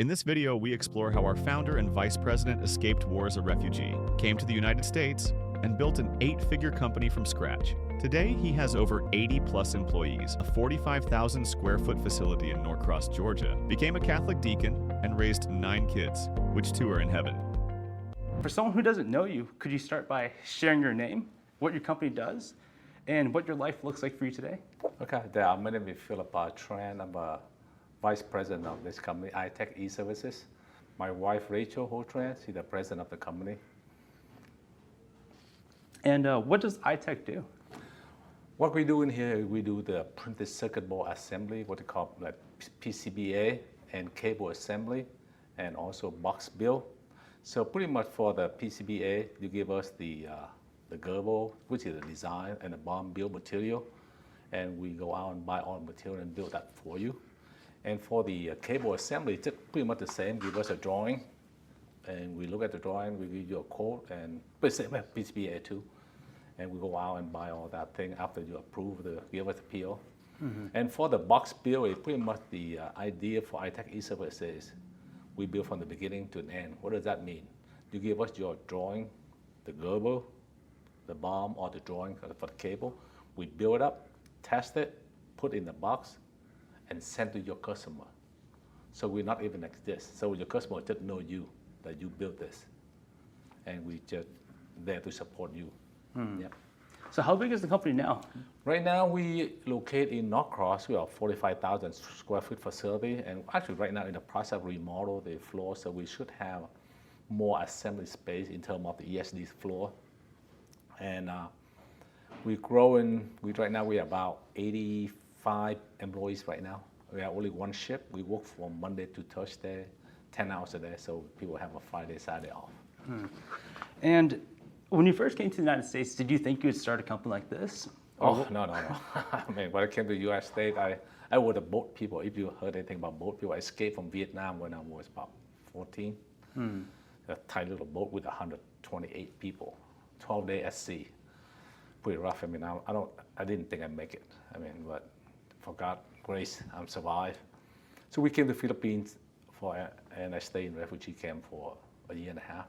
In this video, we explore how our founder and vice president escaped war as a refugee, came to the United States, and built an 8-figure company from scratch. Today, he has over 80-plus employees, a 45,000 square foot facility in Norcross, Georgia, became a Catholic Deacon, and raised 9 kids, which 2 are in heaven. For someone who doesn't know you, could you start by sharing your name, what your company does, and what your life looks like for you today? Okay, my name is Phillip Tran. I'm a vice president of this company, iTech eServices. My wife, Rachel Tran, she's the president of the company. And what does iTech do? What we do in here, we do the printed circuit board assembly, what they call like PCBA and cable assembly, and also box build. So pretty much for the PCBA, you give us the gerbil, which is the design, and the bomb build material, and we go out and buy all the material and build that for you. And for the cable assembly, it's pretty much the same. Give us a drawing, and we look at the drawing, we give you a quote, and same as PCBA too. And we go out and buy all that thing after you approve give us the PO. Mm-hmm. And for the box build, it's pretty much the idea for iTech eServices. We build from the beginning to the end. What does that mean? You give us your drawing, the gerbil, the bomb, or the drawing for the cable. We build it up, test it, put it in the box, and send to your customer. So we're not even like this. So your customer just know you, that you built this. And we just there to support you. Yeah. So how big is the company now? Right now we locate in Norcross. We have 45,000 square foot facility, and actually right now in the process of remodel the floor, so we should have more assembly space in terms of the ESD floor. And we're growing. Right now we have about 85 employees right now. We have only one shift. We work from Monday to Thursday, 10 hours a day, so people have a Friday, Saturday off. And when you first came to the United States, did you think you would start a company like this? Oh, no. I mean, when I came to the U.S. State, I was a boat people. If you heard anything about boat people, I escaped from Vietnam when I was about 14. A tiny little boat with 128 people, 12 days at sea. Pretty rough. I mean, I didn't think I'd make it. I mean, but for God's grace, I survived. So we came to the Philippines and I stayed in refugee camp for a year and a half.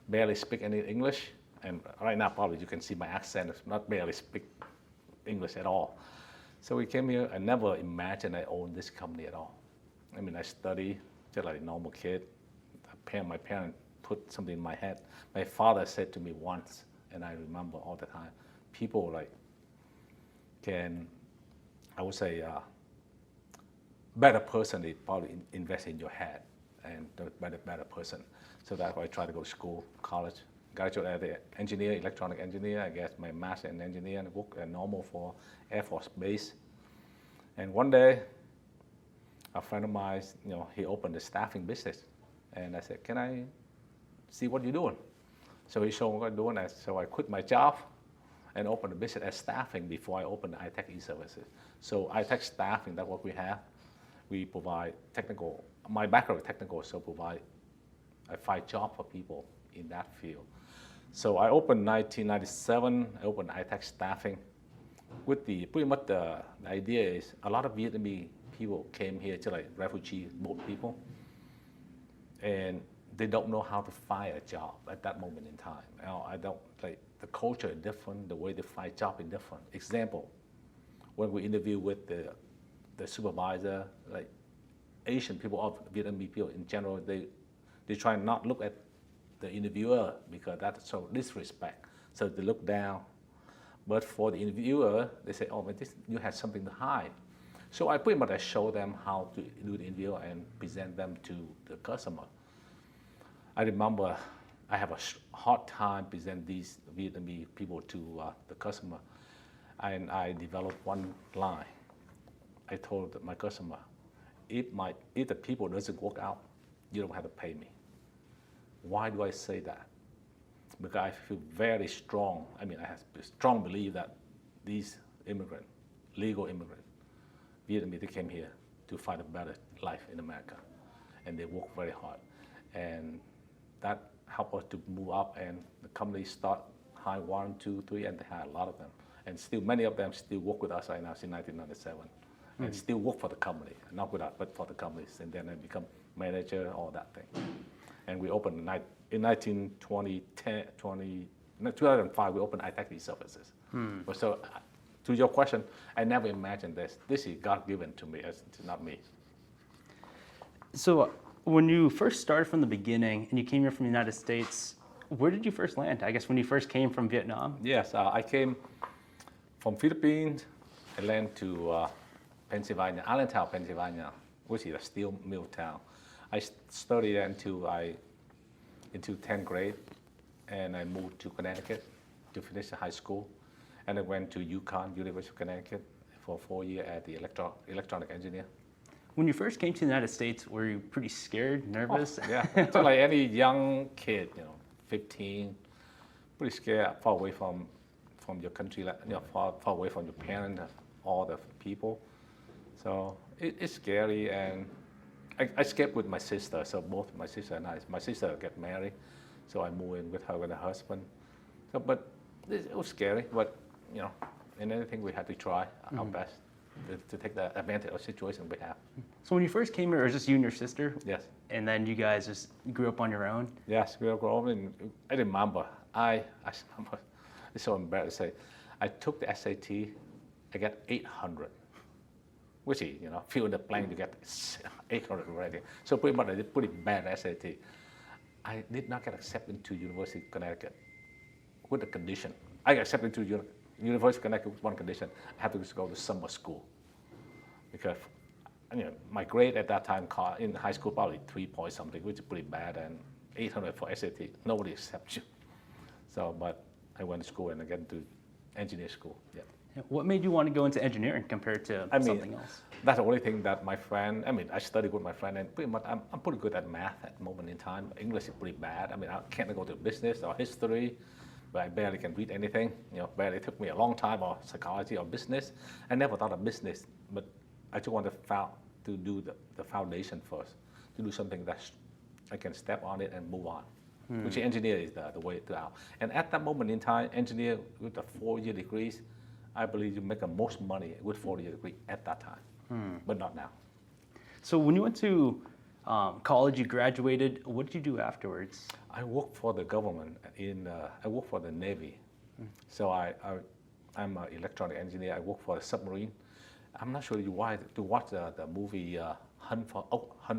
Barely speak any English, and right now probably you can see my accent is not barely speak English at all. So we came here. I never imagined I owned this company at all. I mean, I study just like a normal kid. My parents put something in my head. My father said to me once, and I remember all the time, people like I would say, better person, they probably invest in your head, and the better person. So that's why I tried to go to school, college, graduate as an engineer, electronic engineer. I guess my master in engineer, and work normal for Air Force Base. And one day, a friend of mine, he opened a staffing business, and I said, "Can I see what you're doing?" So he showed me what I'm doing. So I quit my job and opened a business as staffing before I opened the iTech eServices. So iTech staffing, that's what we have. We provide technical. My background is technical, so I find job for people in that field. So I opened 1997. I opened iTech staffing. With pretty much the idea is a lot of Vietnamese people came here, just like refugee boat people, and they don't know how to find a job at that moment in time. I don't like the culture is different. The way they find job is different. Example, when we interview with the supervisor, like Asian people or Vietnamese people in general, they try not look at the interviewer because that's so disrespect. So they look down. But for the interviewer, they say, "Oh, but you have something to hide." So I pretty much show them how to do the interview and present them to the customer. I remember I have a hard time present these Vietnamese people to the customer, and I developed one line. I told my customer, if the people doesn't work out, you don't have to pay me. Why do I say that? Because I feel very strong. I mean, I have a strong belief that these immigrants, legal immigrants, Vietnamese, they came here to find a better life in America, and they work very hard, and that helped us to move up. And the company start high 1, 2, 3, and they had a lot of them, and still many of them still work with us right now since 1997. And still work for the company, not with us, but for the companies. And then I become manager, all that thing. And we opened in 2005, we opened iTech eServices. So to your question, I never imagined this. This is God given to me, it's not me. So when you first started from the beginning and you came here from the United States, where did you first land? I guess when you first came from Vietnam? Yes, I came from Philippines. I landed to Pennsylvania, Allentown, Pennsylvania, which is a steel mill town. I studied until 10th grade, and I moved to Connecticut to finish the high school. And I went to UConn, University of Connecticut, for 4 years as the electronic engineer. When you first came to the United States, were you pretty scared, nervous? Oh, yeah, so like any young kid, 15, pretty scared, far away from your country, far away from your parents, all the people. So it's scary, and I escaped with my sister. So both my sister and my sister get married, so I moved in with her and her husband. So, but it was scary, but in anything we had to try our best to take the advantage of the situation we have. So when you first came here, it was just you and your sister? Yes. And then you guys just grew up on your own? Yes, we grew up in, I remember, it's so embarrassed to say, I took the SAT, I got 800, which is, fill in the blank, you get 800 already. So pretty much I did pretty bad SAT. I did not get accepted to University of Connecticut with a condition. I got accepted to University of Connecticut with one condition. I had to go to summer school because my grade at that time in high school probably 3 point something, which is pretty bad, and 800 for SAT. Nobody accepts you. So, but I went to school and I got into engineer school. Yeah. What made you want to go into engineering compared to something else? That's the only thing that my friend, I studied with my friend, and pretty much I'm pretty good at math at the moment in time. English is pretty bad. I can't go to business or history, but I barely can read anything. Barely took me a long time, or psychology or business. I never thought of business, but I just wanted to do the foundation first, to do something that I can step on it and move on. Which engineer is the way to out. And at that moment in time, engineer with a 4-year degrees, I believe you make the most money with 4-year degree at that time, but not now. So when you went to college, you graduated, what did you do afterwards? I worked for the government, I worked for the Navy. So I'm an electronic engineer, I work for a submarine. I'm not sure you watch the movie Hunt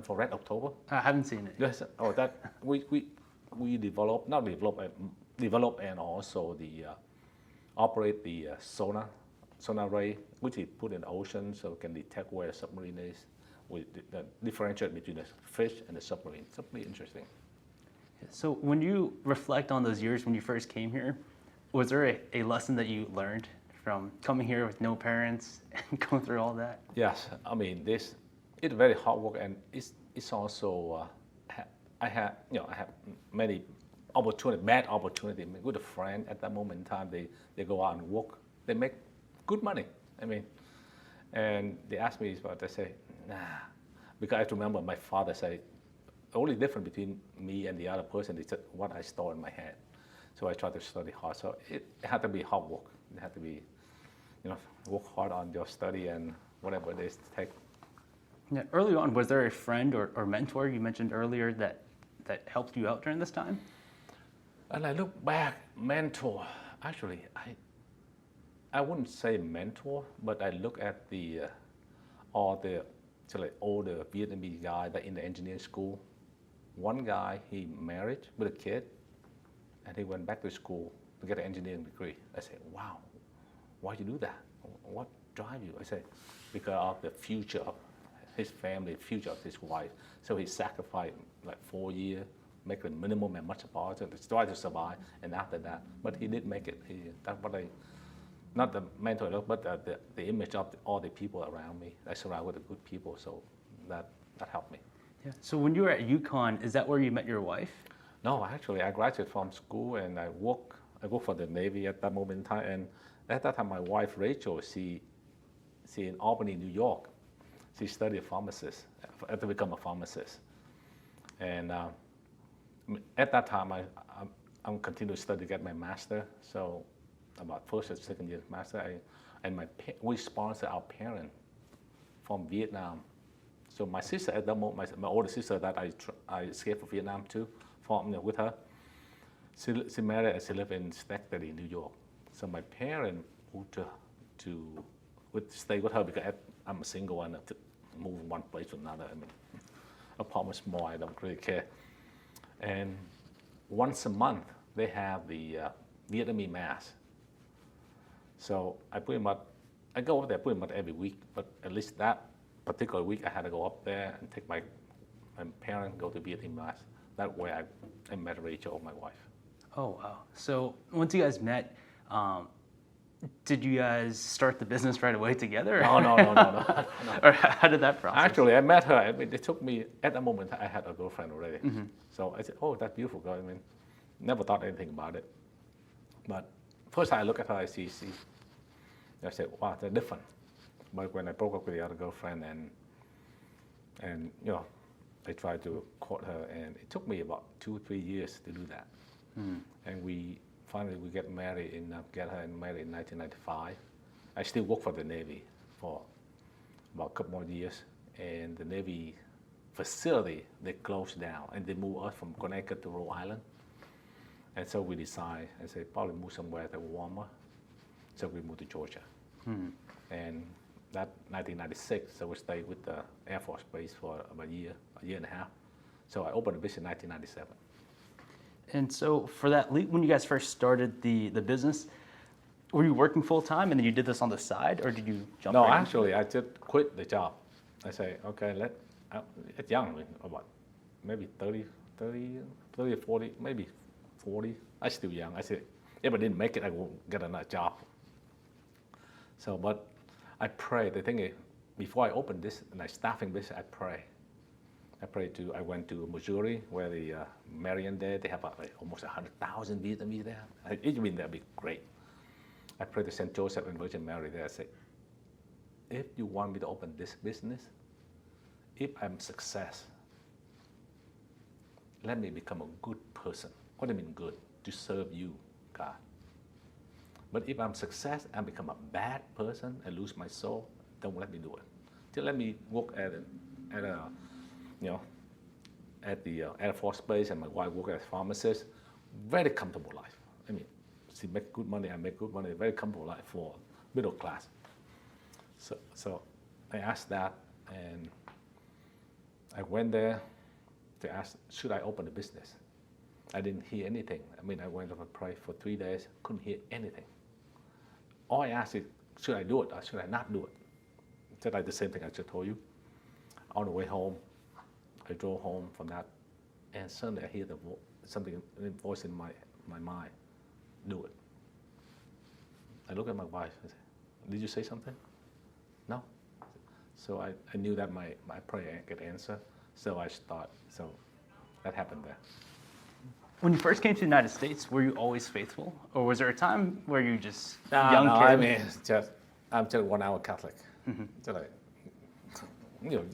for Red October? I haven't seen it. Yes, that we develop and also operate the sonar ray, which is put in the ocean so it can detect where a submarine is. We differentiate between the fish and the submarine. It's pretty interesting. So when you reflect on those years when you first came here, was there a lesson that you learned from coming here with no parents and going through all that? Yes, it's very hard work, and it's also I have many bad opportunity with a friend at that moment in time. They go out and work, they make good money. And they ask me about, I say, nah, because I have to remember my father said, the only difference between me and the other person is what I store in my head. So I try to study hard. So it had to be hard work. It had to be, work hard on your study and whatever it is to take. Yeah, early on, was there a friend or mentor you mentioned earlier that helped you out during this time? And I look back, mentor, actually, I wouldn't say mentor, but I look at all the older Vietnamese guy that in the engineering school. One guy, he married with a kid, and he went back to school to get an engineering degree. I said, wow, why you do that? What drive you? I said, because of the future of his family, future of his wife. So he sacrificed like 4 years, make the minimum and much about it, to try to survive, and after that, but he did make it. That's what not the mentor, but the image of all the people around me. I surround with the good people, so that helped me. Yeah. So when you were at UConn, is that where you met your wife? No, actually, I graduated from school and I worked for the Navy at that moment in time. And at that time, my wife Rachel, she in Albany, New York. She studied pharmacist, to become a pharmacist. And at that time, I'm continuing to study to get my master. So about first and second year master, we sponsor our parents from Vietnam So my sister at that moment, my older sister that I escaped from Vietnam too, with her, she married and she lived in Schenectady, New York. So my parents moved would stay with her because I'm a single and to move one place to another. I mean, apartment small, I don't really care. And once a month, they have the Vietnamese mass. So I go up there pretty much every week, but at least that particular week I had to go up there and take my parents go to Vietnamese mass. That way I met Rachel, my wife. Oh, wow. So once you guys met, did you guys start the business right away together? No. Or how did that process? Actually, I met her. I mean, it took me, at that moment, I had a girlfriend already. So I said, oh, that beautiful girl. I mean, never thought anything about it. But first I look at her, I see, I said, wow, they're different. But when I broke up with the other girlfriend and I tried to court her, and it took me about 2-3 years to do that. And we get married get her married in 1995. I still work for the Navy for about a couple more years, and the Navy facility, they closed down, and they moved us from Connecticut to Rhode Island. And so we decided, I said, probably move somewhere that's warmer. So we moved to Georgia. And that 1996, so we stayed with the Air Force Base for about a year and a half. So I opened the business in 1997. And so for that, when you guys first started the business, were you working full time and then you did this on the side, or did you jump? No, right actually, I just quit the job. I say, okay, it's young, about maybe 30 or 40, maybe 40. I'm still young. I said, if I didn't make it, I won't get another job. So, but I prayed. I think before I opened this, staffing business, I pray. I went to Missouri, where the Marion there, they have almost 100,000 Vietnamese there. It mean that'd be great. I prayed to St. Joseph and Virgin Mary there. I said, if you want me to open this business, if I'm success, let me become a good person. What do I mean good? To serve you, God. But if I'm success and become a bad person and lose my soul, don't let me do it. Just let me work at the Air Force Base, and my wife worked as a pharmacist. Very comfortable life. I mean, she make good money, I make good money. Very comfortable life for middle class. So I asked that, and I went there to ask, should I open a business? I didn't hear anything. I mean, I went up and prayed for 3 days, couldn't hear anything. All I asked is, should I do it or should I not do it? Just like the same thing I just told you. On the way home, I drove home from that, and suddenly I hear a voice in my mind, do it. I look at my wife and say, did you say something? No. So I knew that my prayer could answer, so so that happened there. When you first came to the United States, were you always faithful? Or was there a time where you just young kid? I mean, I'm just 1 hour Catholic. Just like,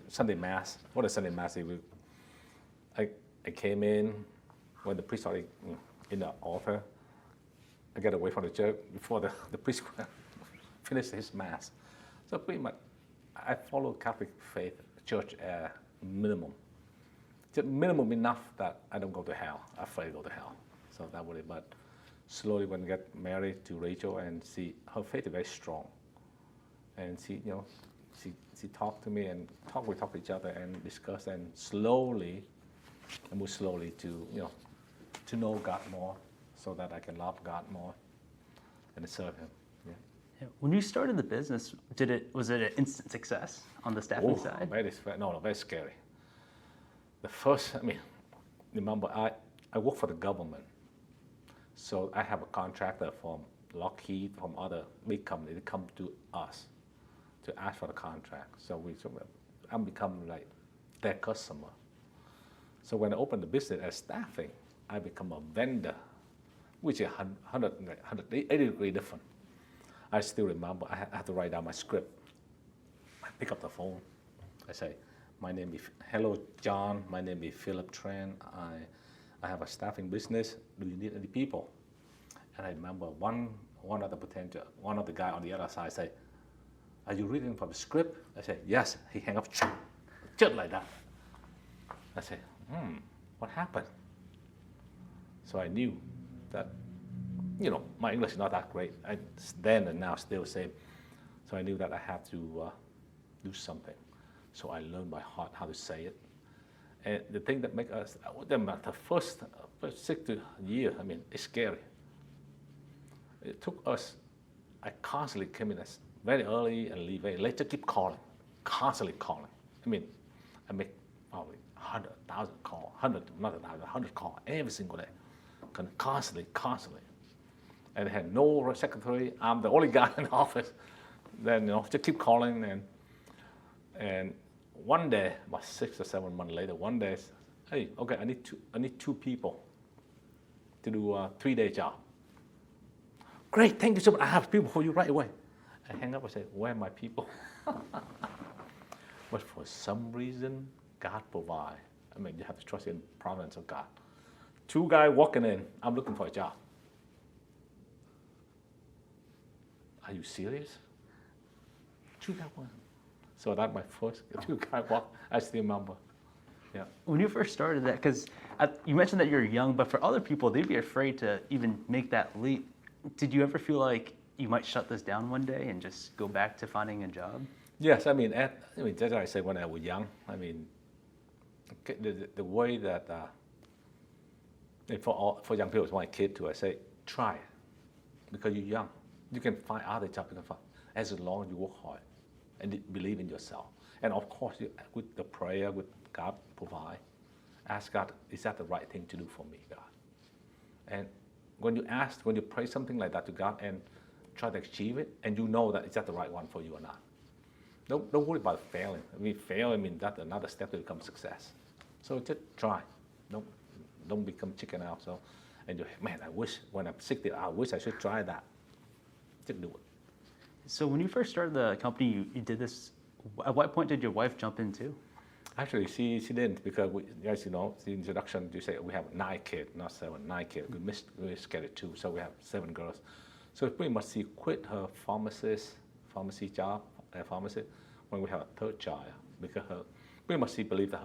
Sunday Mass. What is Sunday Mass? I came in when the priest started in the altar. I got away from the church before the priest finished his Mass. So pretty much, I follow Catholic faith, church minimum. Just minimum enough that I don't go to hell. I'm afraid to go to hell. So that was it. But slowly when I got married to Rachel, and her faith is very strong. And she talked to me, and we talked to each other and discussed, and slowly, I moved slowly to know God more, so that I can love God more and serve Him. Yeah. When you started the business, was it an instant success on the staffing side? Very scary. The first, remember, I work for the government, so I have a contractor from Lockheed, from other big companies. They come to us to ask for the contract. So I'm becoming like their customer. So when I opened the business as staffing, I become a vendor, which is 180 degrees different. I still remember I had to write down my script. I pick up the phone. I say, hello John, my name is Phillip Tran. I have a staffing business. Do you need any people? And I remember one of the guy on the other side say, are you reading from the script? I said, yes. He hang up. just like that. I said, what happened? So I knew that, my English is not that great. Then and now still the same. So I knew that I had to do something. So I learned by heart how to say it. And the thing that makes us, the first 6 years, it's scary. It took us, I constantly came in as very early and leave very late, just keep calling, constantly calling. I make probably 100,000 calls, 100 calls every single day, constantly. And I had no secretary, I'm the only guy in the office. Then, just keep calling, and one day, about 6 or 7 months later, one day, hey, okay, I need 2 people to do a 3-day job. Great, thank you so much. I have people for you right away. I hang up and say, where are my people? But for some reason, God provide. You have to trust in providence of God. 2 guys walking in, I'm looking for a job. Are you serious? 2 guys walking. So that's my first 2 guys walk. I still remember. Yeah. When you first started that, because you mentioned that you're young, but for other people, they'd be afraid to even make that leap. Did you ever feel like you might shut this down one day and just go back to finding a job? Yes, just as I said when I was young, the way that for young people, it's my kid too, I say, try it. Because you're young. You can find other jobs you can find as long as you work hard and believe in yourself. And of course, with the prayer, with God provide, ask God, is that the right thing to do for me, God? And when you pray something like that to God and try to achieve it, and you know that is that the right one for you or not. Don't worry about failing. That's another step to become success. So just try. Don't become chicken out. So, and I wish when I'm 60, I wish I should try that. Just do it. So when you first started the company, you did this. At what point did your wife jump in too? Actually, she didn't, because as you know, the introduction, you say we have 9 kids, not 7, 9 kids. We miscarried 2, so we have 7 girls. So pretty much she quit her pharmacy job at pharmacy when we have a 3rd child, because pretty much she believed that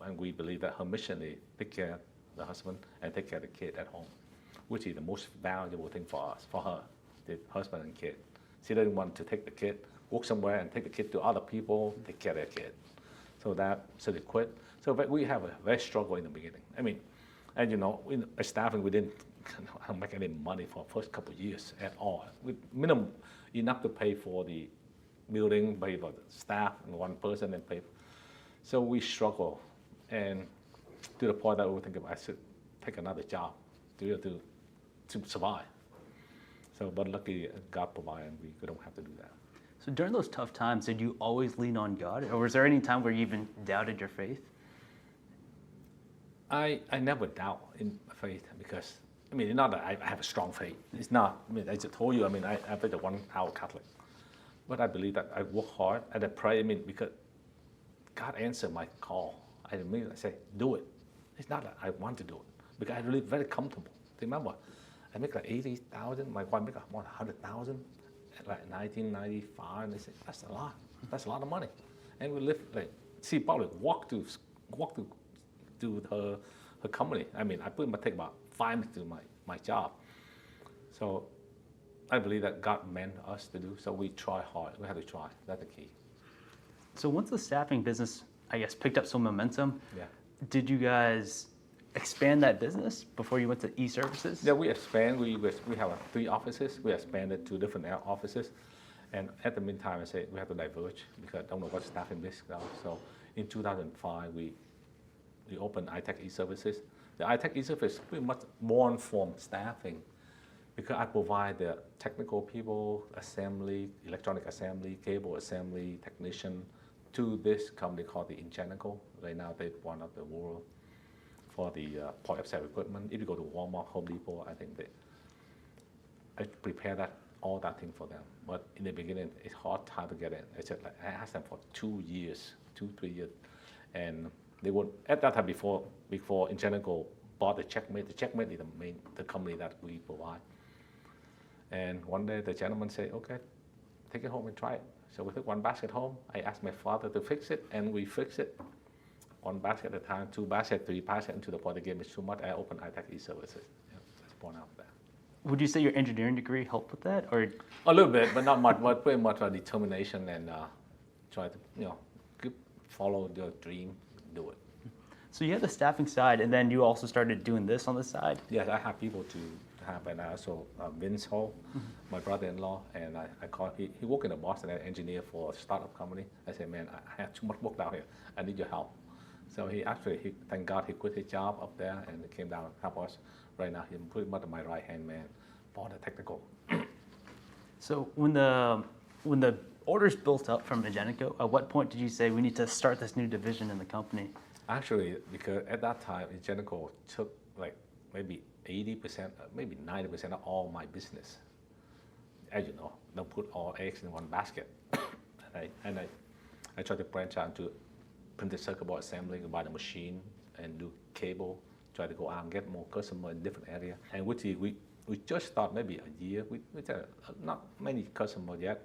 and we believe that her mission is take care of the husband and take care of the kid at home, which is the most valuable thing for us, for her, the husband and kid. She didn't want to take the kid, work somewhere and take the kid to other people, take care of their kid. So they quit. So we have a very struggle in the beginning. And as staffing, we didn't make any money for the first couple of years at all. With minimum enough to pay for the building, pay for the staff and 1 person, and pay. So we struggle, and to the point that we were thinking I should take another job to survive. So, but luckily God provided, and we don't have to do that. So during those tough times, did you always lean on God, or was there any time where you even doubted your faith? I never doubt in faith, because it's not that I have a strong faith. It's not. I just told you. I'm a 1-hour Catholic, but I believe that I work hard and I pray. Because God answered my call. I say, do it. It's not that I want to do it, because I live very comfortable. Remember, I make like 80,000. My wife make like 100,000. Like 1995, they say that's a lot. That's a lot of money, and we live she probably walk to her company. I pretty much take about 5 minutes to my job. So I believe that God meant us to do. So we try hard. We have to try. That's the key. So once the staffing business, I guess, picked up some momentum, did you guys expand that business before you went to eServices? Yeah, we expand. We have 3 offices. We expanded to different offices. And at the meantime, I say we have to diverge, because I don't know what staffing business now. So in 2005, we opened iTech eServices. The iTech eService is pretty much born from staffing, because I provide the technical people, assembly, electronic assembly, cable assembly, technician, to this company called the Electromechanical. Right now, they're one of the world for the point of sale equipment. If you go to Walmart, Home Depot, I think I prepare all that thing for them. But in the beginning, it's hard time to get in. It's just I asked them for 2 years, 2-3 years, and they would at that time before Electromechanical bought the Checkmate. The Checkmate is the company that we provide. And one day the gentleman said, "Okay, take it home and try it." So we took one basket home. I asked my father to fix it, and we fixed it. One basket at a time, 2 baskets, 3 baskets, and to the point the game is too much. I opened iTech eServices. Yeah, that's born out of that. Would you say your engineering degree helped with that, or? A little bit, but not much. But pretty much determination and try to follow your dream, do it. So you had the staffing side, and then you also started doing this on the side? Yes, I have people to have, and I also Vince Hall, my brother-in-law, and I called. He worked in Boston as an engineer for a startup company. I said, man, I have too much work down here. I need your help. So thank God, he quit his job up there and he came down and help us. Right now, he's pretty much my right-hand man for the technical. So when the orders built up from Ingenico, at what point did you say we need to start this new division in the company? Actually, because at that time, Ingenico took like maybe 80%, maybe 90% of all my business. As you know, don't put all eggs in one basket. and I tried to branch out to printed circuit board assembly, buy the machine, and do cable. Try to go out and get more customer in different areas. And we just start maybe a year. We had not many customers yet,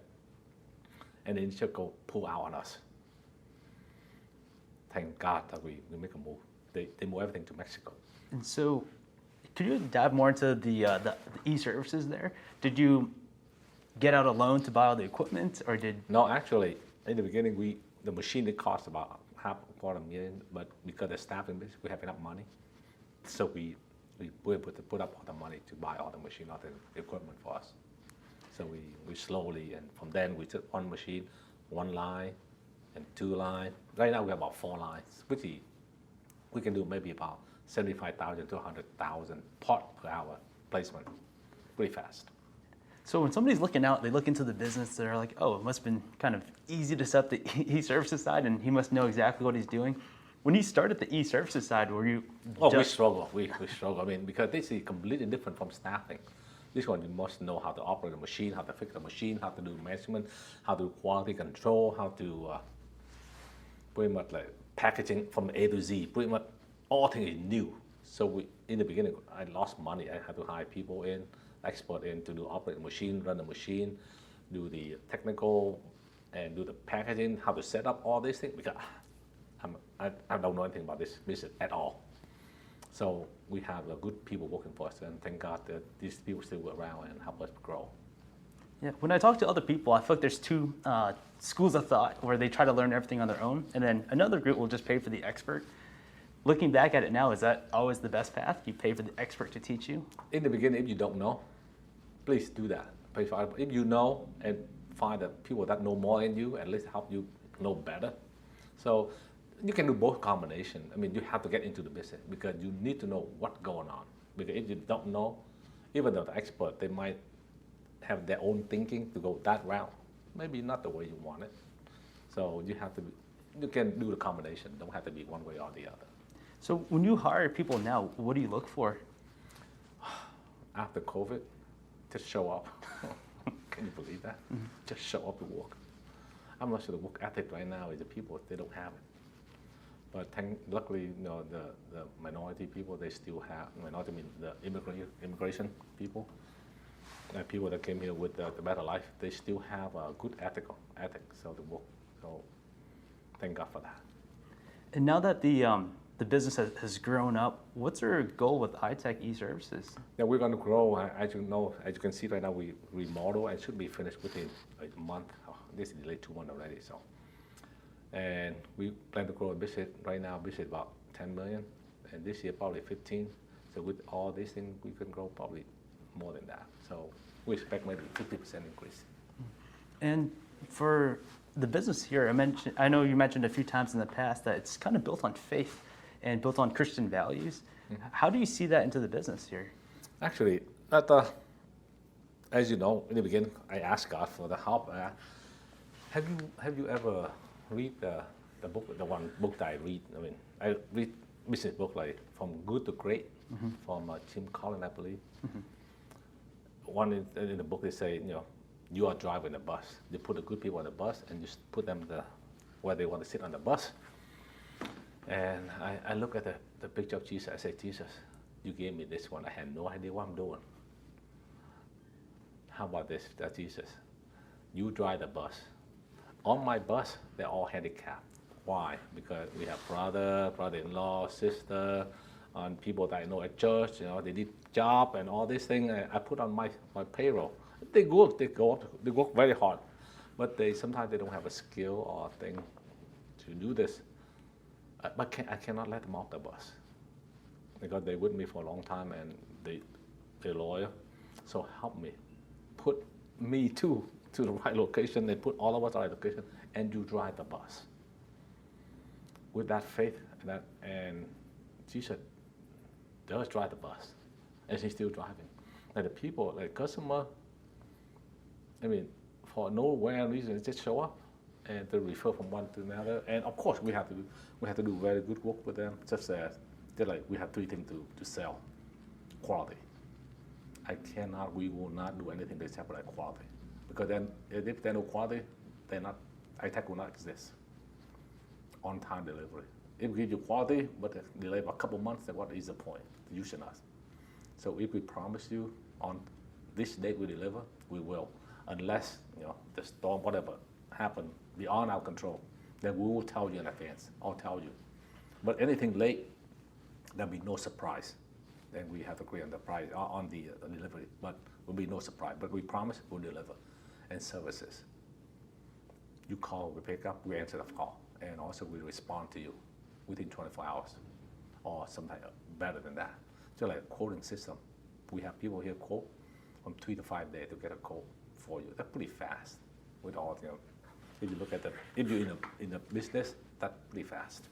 and then just go pull out on us. Thank God that we make a move. They move everything to Mexico. And so, could you dive more into the eServices there? Did you get out a loan to buy all the equipment, or did? No, actually, in the beginning, the machine it cost about $500,000, but because the staffing business, we have enough money, so we were able to put up all the money to buy all the machine, all the equipment for us. So we slowly, and from then we took one machine, 1 line, and 2 lines. Right now we have about 4 lines, which we can do maybe about 75,000 to 100,000 part per hour placement, pretty fast. So when somebody's looking out, they look into the business, they're like, oh, it must have been kind of easy to set up the eServices side, and he must know exactly what he's doing. When you started the eServices side, were you we struggle. We struggle. I mean, because this is completely different from staffing. This one, you must know how to operate a machine, how to fix a machine, how to do measurement, how to do quality control, how to pretty much like packaging from A to Z. Pretty much all things is new. So in the beginning, I lost money. I had to hire people in, expert in to do operate the machine, run the machine, do the technical, and do the packaging, how to set up all these things, because I don't know anything about this business at all. So we have good people working for us, and thank God that these people still around and help us grow. Yeah, when I talk to other people, I feel like there's 2 schools of thought where they try to learn everything on their own, and then another group will just pay for the expert. Looking back at it now, is that always the best path? You pay for the expert to teach you? In the beginning, if you don't know, please do that. If you know, and find the people that know more than you, at least help you know better. So you can do both combination. I mean, you have to get into the business because you need to know what's going on. Because if you don't know, even though the expert, they might have their own thinking to go that route. Maybe not the way you want it. So you can do the combination. Don't have to be one way or the other. So when you hire people now, what do you look for? After COVID, just show up. Can you believe that? Mm-hmm. Just show up to work. I'm not sure the work ethic right now is the people, they don't have it. But luckily, the minority people, they still have, minority mean the immigration people, people that came here with the better life, they still have a good ethics of the work. So thank God for that. And now that the business has grown up, what's your goal with iTech eServices? Yeah, we're going to grow. As you can see right now, we remodel and should be finished within a month. Oh, this is delayed 2 months already. So, and we plan to grow a business right now. Business about 10 million, and this year probably 15. So with all these things, we can grow probably more than that. So we expect maybe 50% increase. And for the business here, I know you mentioned a few times in the past that it's kind of built on faith and built on Christian values. Mm-hmm. How do you see that into the business here? Actually, as you know, in the beginning, I asked God for the help. Have you ever read the book, the one book that I read? I mean, I read business book like From Good to Great, mm-hmm. from Tim Collins, I believe. Mm-hmm. One in the book they say, you are driving a bus. You put the good people on the bus and you put them where they want to sit on the bus. And I look at the picture of Jesus. I say, Jesus, you gave me this one. I had no idea what I'm doing. How about this, Jesus? You drive the bus. On my bus, they're all handicapped. Why? Because we have brother-in-law, sister, and people that I know at church. They need job and all these things. I put on my payroll. They work very hard, but sometimes they don't have a skill or thing to do this. But I cannot let them off the bus because they with me for a long time and they're loyal. So help me, put me to the right location. They put all of us at the right location, and you drive the bus. With that faith, and she said, does drive the bus, and she's still driving. And the people, the customer, for no reason, they just show up and they refer from one to another. And of course, we have to do very good work with them. Just like we have three things to sell: quality. We will not do anything except like quality, because then if there's no quality, iTech will not exist. On-time delivery. If we give you quality, but delay a couple months, then what is the point of using us? So if we promise you on this date we deliver, we will. Unless the storm, whatever happened beyond our control, then we will tell you in advance. I'll tell you. But anything late, there'll be no surprise. Then we have to agree on the price on the delivery. But will be no surprise. But we promise we'll deliver. And services. You call, we pick up, we answer the call. And also we respond to you within 24 hours or sometimes better than that. Just like a quoting system. We have people here quote from 3 to 5 days to get a quote for you. That's pretty fast with all, if you look at if you're in the business, that's pretty fast.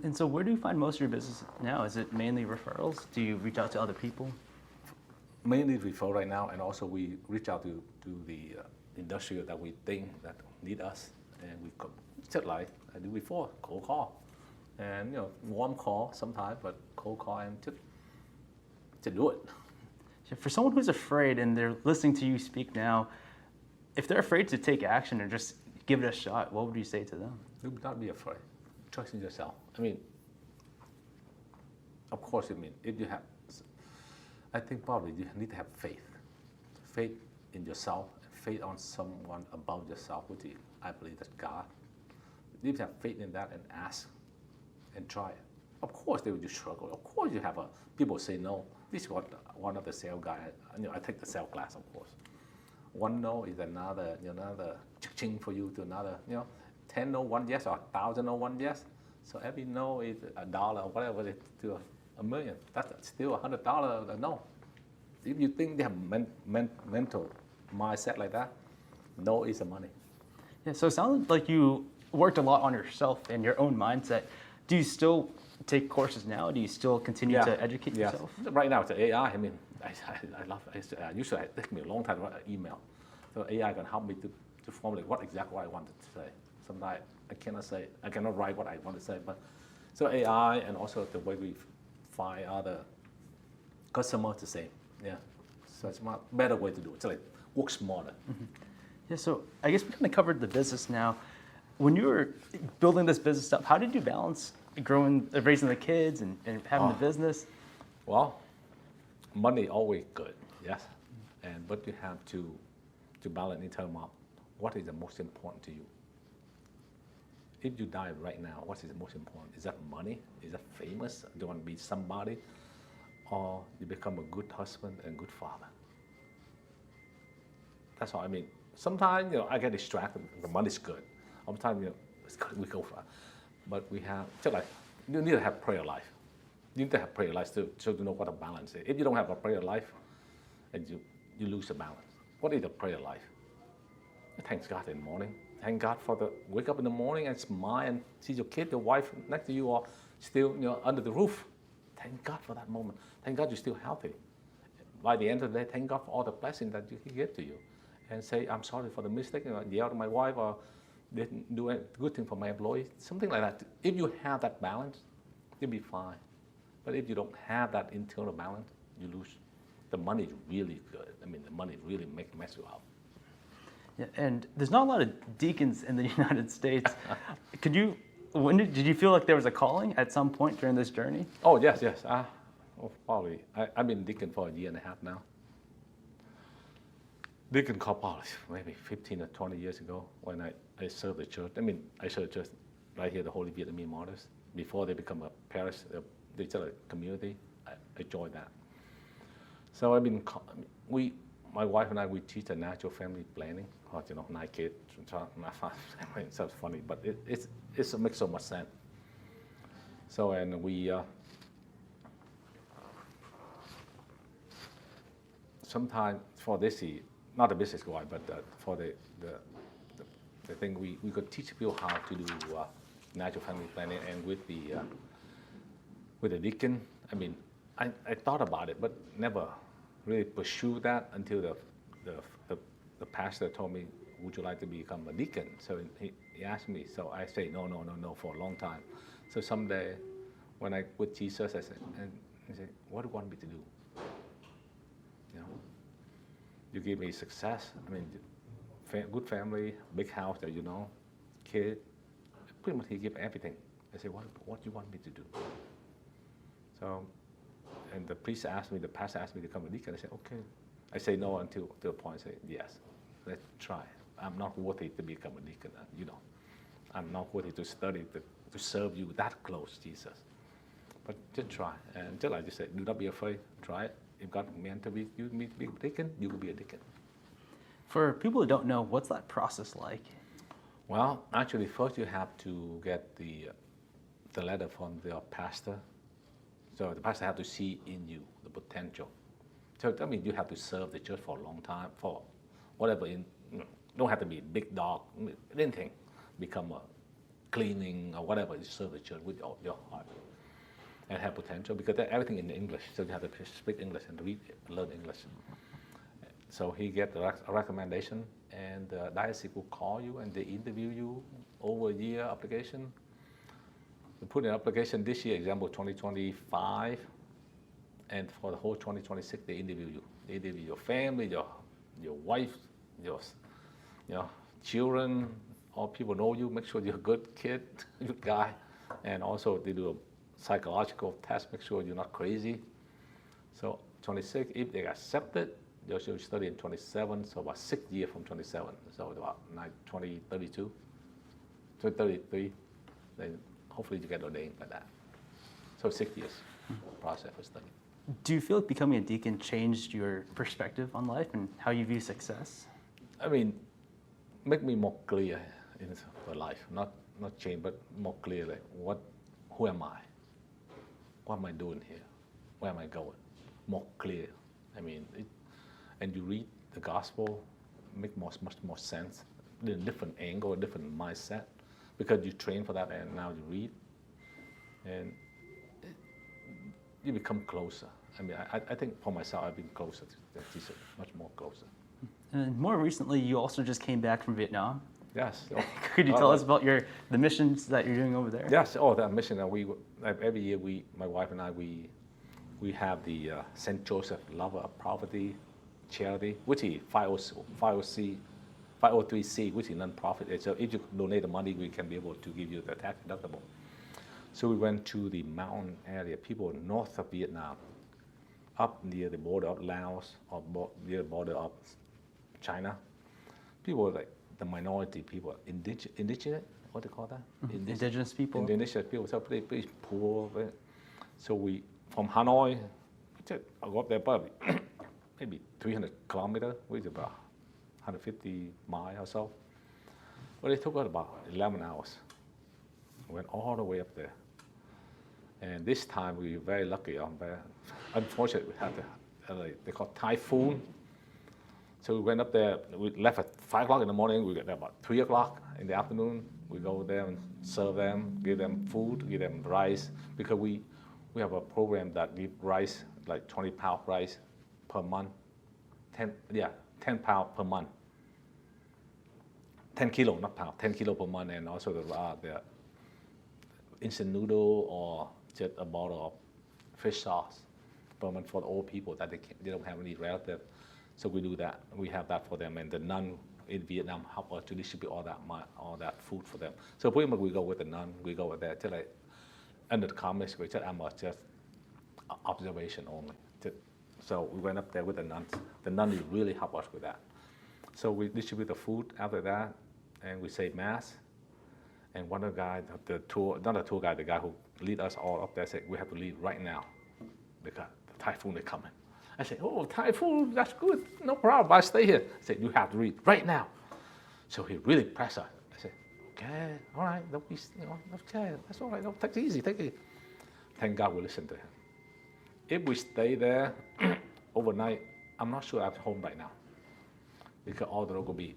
And so where do you find most of your business now? Is it mainly referrals? Do you reach out to other people? Mainly referral right now, and also we reach out to the industry that we think that need us, and we just like I did before, cold call, and warm call sometimes, but cold call and just do it. For someone who's afraid and they're listening to you speak now, if they're afraid to take action or just give it a shot, what would you say to them? Do not be afraid. Trust in yourself. Of course, if you have, I think probably you need to have faith. Faith in yourself, faith on someone above yourself, which I believe that's God. You need to have faith in that and ask and try it. Of course, they will just struggle. Of course, you have people say no. This is what one of the sales guy. I take the sales class, of course. One no is another ching for you to another. 10 no, 1 yes, or 1,000 no, 1 yes. So every no is $1 or whatever it to $1 million. That's still $100 a no. If you think they have mental mindset like that, no is the money. Yeah. So it sounds like you worked a lot on yourself and your own mindset. Do you still take courses now? Do you still continue to educate yourself? Right now it's AI. I love it. Usually it takes me a long time to write an email. So AI can help me to formulate what I wanted to say. Sometimes I cannot write what I want to say. But so AI and also the way we find other customers the same. Yeah. So it's a better way to do it. So like work smarter. Mm-hmm. Yeah. So I guess we kind of covered the business now. When you were building this business up, how did you balance raising the kids and having the business? Well, money always good, yes. But you have to balance in terms of what is the most important to you. If you die right now, what is the most important? Is that money? Is that famous? Do you want to be somebody? Or you become a good husband and good father? That's all. Sometimes I get distracted. The money's good. Sometimes it's good, we go for it. But we have, just like, you need to have prayer life. You need to have prayer life so to know what a balance is. If you don't have a prayer life, and you lose the balance. What is a prayer life? Thank God in the morning. Thank God for wake up in the morning and smile and see your kid, your wife next to you, or still under the roof. Thank God for that moment. Thank God you're still healthy. By the end of the day, thank God for all the blessings that He gave to you. And say, I'm sorry for the mistake, yell at my wife, or didn't do a good thing for my employees, something like that. If you have that balance, you'll be fine. But if you don't have that internal balance, you lose. The money is really good. The money really mess you up. Yeah, and there's not a lot of deacons in the United States. Did you feel like there was a calling at some point during this journey? Oh, yes. Probably. I've been deacon for 1.5 years now. Deacon called probably maybe 15 or 20 years ago when I served the church. I mean, I served just right here, the Holy Vietnamese Martyrs. Before they become a parish, they tell a community. I joined that. So I've been, my wife and I, we teach a natural family planning. Or, 9 kids, it sounds funny, but it makes so much sense. So, and we, sometimes for this, not the business guy, but for the thing, we could teach people how to do natural family planning. And with the deacon, I mean, I thought about it, but never really pursued that until the pastor told me, would you like to become a deacon? So he asked me, so I say no for a long time. So someday when I with Jesus, I said, and he said, what do you want me to do? You give me success, I mean, good family, big house that kid, pretty much he give everything. I said, what do you want me to do? So, and the pastor asked me to become a deacon. I said, okay. I say no until the point I say, yes, let's try. I'm not worthy to become a deacon, I'm not worthy to study, to serve you that close, Jesus. But just try. And just like you said, do not be afraid, try it. If God meant to be you to be a deacon, you will be a deacon. For people who don't know, what's that process like? Well, actually, first you have to get the letter from the pastor. So the pastor has to see in you the potential. So that means you have to serve the church for a long time, for whatever. Don't have to be a big dog, anything. Become a cleaning or whatever. You serve the church with your heart and have potential, because everything in English. So you have to speak English and learn English. So he gets a recommendation, and the diocese will call you and they interview you over a year application. We put in application this year, example 2025, and for the whole 2026 they interview you. They interview your family, your wife, your children, all people know you, make sure you're a good kid, good guy, and also they do a psychological test, make sure you're not crazy. So 26, if they accept it, they'll study in 27, so about 6 years from 27, so about 2032, 2033, then hopefully you get ordained by that. So 6 years process for study. Do you feel like becoming a deacon changed your perspective on life and how you view success? I mean, make me more clear in life, not change, but more clear, like who am I? What am I doing here? Where am I going? More clear. I mean, and you read the gospel, make much more sense, in a different angle, a different mindset, because you train for that and now you read, and you become closer. I mean, I think for myself, I've been closer to Jesus, much more closer. And more recently, you also just came back from Vietnam. Yes. Could you tell us about the missions that you're doing over there? Yes. That mission that every year my wife and I, we have the St. Joseph Lover of Poverty charity, which is 503c, which is non-profit. So if you donate the money, we can be able to give you the tax deductible. So we went to the mountain area, people north of Vietnam, up near the border of Laos or near the border of China. People like the minority people, indigenous, what do you call that? Mm-hmm. Indigenous people. Indigenous people, so pretty poor. So we, from Hanoi, I go up there probably maybe 300 kilometers, which is about 150 miles or so. Well, it took us about 11 hours. We went all the way up there. And this time we were very lucky. Unfortunately, we had they call typhoon. So we went up there, we left at 5 o'clock in the morning, we got there about 3 o'clock in the afternoon. We go there and serve them, give them food, give them rice, because we have a program that give rice, like 20 pound rice per month, 10 pound per month. 10 kilo, not pound, 10 kilo per month, and also the instant noodle or just a bottle of fish sauce per month for the old people that they don't have any relative. So we do that. We have that for them, and the nun in Vietnam help us to distribute all that food for them. So pretty much we go with the nun. We go with that till under the comments, we I'm just observation only. So we went up there with the nuns. The nun really helped us with that. So we distribute the food after that, and we say mass. And one of the guy, the guy who lead us all up there said, we have to leave right now because the typhoon is coming. I said, oh, typhoon, that's good, no problem, I'll stay here. I said, you have to leave right now. So he really pressed us. I said, okay, all right, don't be, okay, that's all right, no, take it easy, take it. Thank God we listened to him. If we stay there overnight, I'm not sure I'm home right now because all the road will be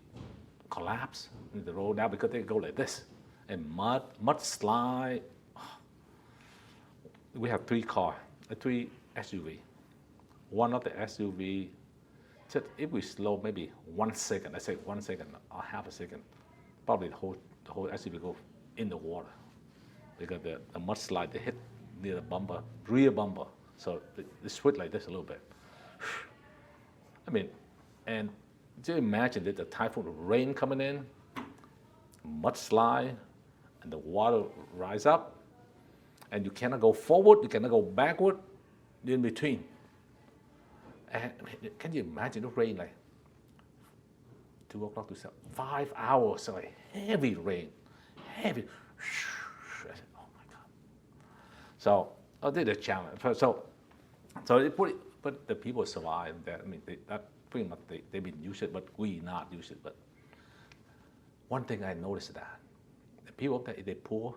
collapsed in the road now because they go like this. And mudslide. We have 3 SUV. One of the SUV, if we slow maybe 1 second, I say 1 second or half a second, probably the whole SUV go in the water because the mudslide they hit near the bumper, rear bumper, so they switch like this a little bit. I mean, and do you imagine that the typhoon, the rain coming in, mudslide, and the water rise up, and you cannot go forward, you cannot go backward, you're in between. And can you imagine the rain like 2 o'clock to 7, 5 hours, so like heavy rain, heavy. I said, oh my God. So I did a challenge. So but the people survived that. I mean, that pretty much they've been used it, but we not use it. But one thing I noticed that the people up there, they're poor,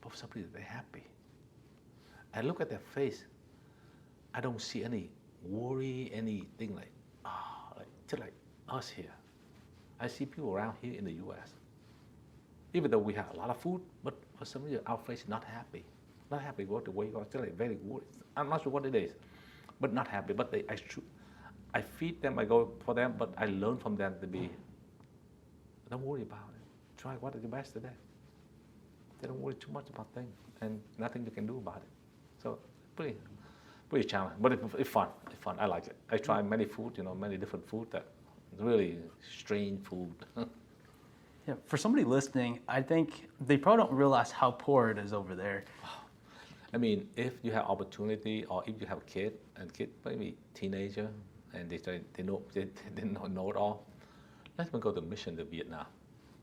but for some reason they're happy. I look at their face, I don't see any worry, anything like, just like us here. I see people around here in the U.S. Even though we have a lot of food, but for some reason our face is not happy. Not happy with the way you are, still like very worried. I'm not sure what it is, but not happy. But I feed them, I go for them, but I learn from them to be, don't worry about it. Try what is the best today. They don't worry too much about things, and nothing you can do about it. So pretty challenging, but it's fun. It's fun. I like it. I try many food, many different food that really strange food. Yeah, for somebody listening, I think they probably don't realize how poor it is over there. I mean, if you have opportunity, or if you have a kid, maybe teenager, and they didn't know it all, let them go to mission to Vietnam,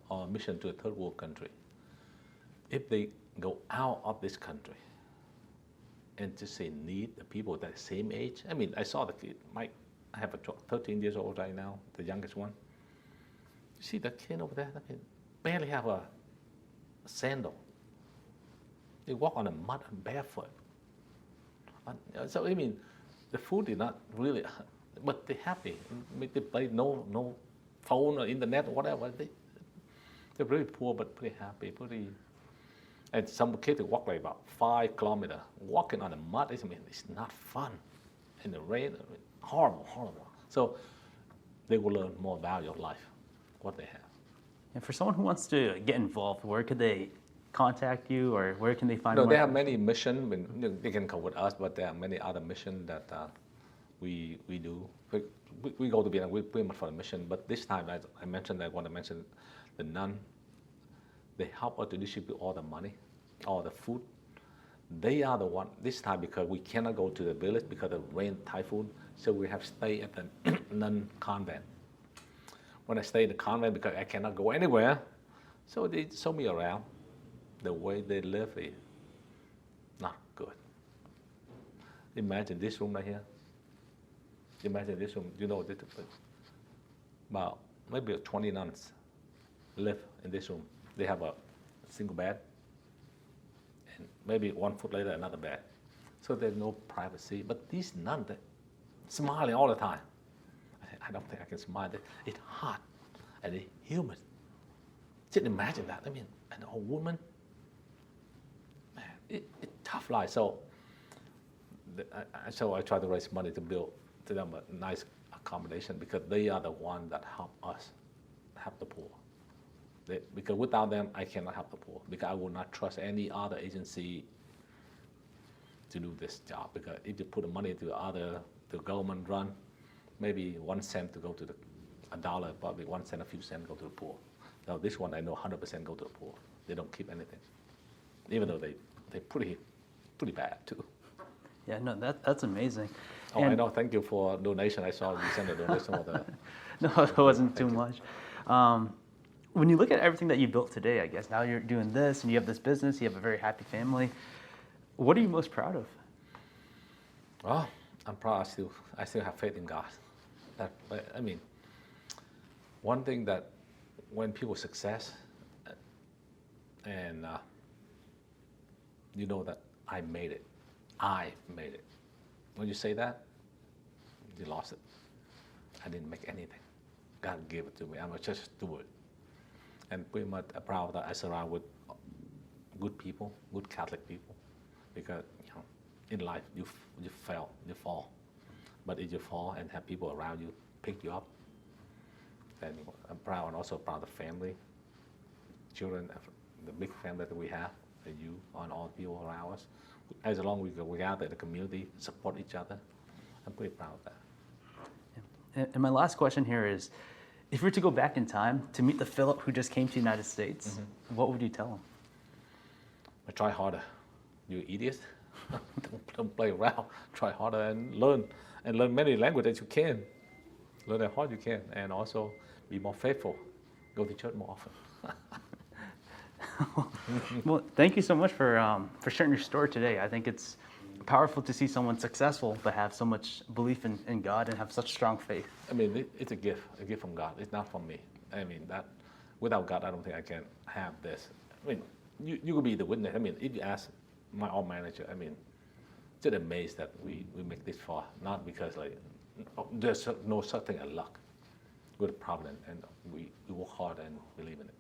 or mission to a third world country. If they go out of this country and just say need the people that same age. I mean, I saw the kid. I have a 13 years old right now, the youngest one. You see that kid over there? That kid barely have a sandal. They walk on the mud and barefoot. So I mean, the food is not really, but they're happy. They play no phone or internet or whatever. They're very poor but pretty happy, pretty. And some kids walk like about 5 kilometers, walking on the mud. I mean, it's not fun. In the rain, horrible. So they will learn more value of life, what they have. And for someone who wants to get involved, where could they contact you, or where can they find No, more? they have many missions. They can come with us, but there are many other missions that we do. We go to Vietnam, we pretty much for the mission. But this time, as I mentioned, I want to mention the nun. They help us to distribute all the money, all the food. They are the one, this time, because we cannot go to the village because of rain, typhoon, so we have to stay at the nun convent. When I stay in the convent, because I cannot go anywhere, so they show me around. The way they live is not good. Imagine this room right here. Imagine this room, this about maybe 20 nuns live in this room. They have a single bed, and maybe 1 foot later another bed. So there's no privacy. But these nuns, they're smiling all the time. I don't think I can smile. It's hot and it's humid. Just imagine that. I mean, an old woman. Man, it's tough life. So I try to raise money to build to them a nice accommodation because they are the ones that help us help the poor. Because without them, I cannot help the poor. Because I will not trust any other agency to do this job. Because if you put the money to the government run, maybe 1 cent to go to a dollar, probably 1 cent, a few cents go to the poor. Now this one, I know 100% go to the poor. They don't keep anything, even though they're pretty bad too. Yeah, no, that's amazing. Oh, and I know. Thank you for donation. I saw you sent a donation for the. No, it wasn't too much. When you look at everything that you built today, I guess now you're doing this and you have this business, you have a very happy family. What are you most proud of? Well, I'm proud. I still have faith in God. I mean, one thing that when people success, and you know that I made it. I made it. When you say that, you lost it. I didn't make anything. God gave it to me. I'm just a steward. And pretty much proud that I surround with good people, good Catholic people, because in life you fail, you fall, but if you fall and have people around you pick you up, then I'm proud, and also proud of the family, children, the big family that we have, and you and all the people around us. As long as we gather the community, support each other, I'm pretty proud of that. And my last question here is, if you were to go back in time to meet the Phillip who just came to the United States, what would you tell him? I try harder, you idiot. Don't play around. Try harder and learn many languages you can. Learn as hard you can, and also be more faithful. Go to church more often. Well, thank you so much for sharing your story today. I think it's powerful to see someone successful but have so much belief in God and have such strong faith. I mean, it's a gift from God. It's not from me. I mean, that without God, I don't think I can have this. I mean, you could be the witness. I mean, if you ask my old manager, I mean, just amazed that we make this far. Not because there's no such thing as luck. We're the providence, and we work hard and believe in it.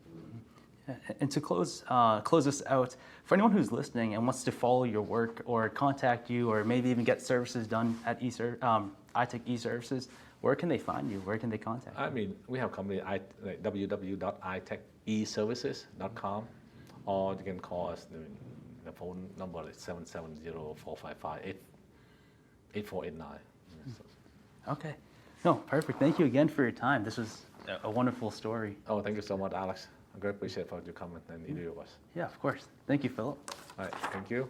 And to close this out, for anyone who's listening and wants to follow your work or contact you or maybe even get services done at iTech eServices, where can they find you? Where can they contact you? I mean, we have a company, www.itechEservices.com, or you can call us. The phone number is 770-455-8489. Okay. No, perfect. Thank you again for your time. This was a wonderful story. Oh, thank you so much, Alex. I greatly appreciate for your comment and either of us. Yeah, of course. Thank you, Phillip. All right, thank you.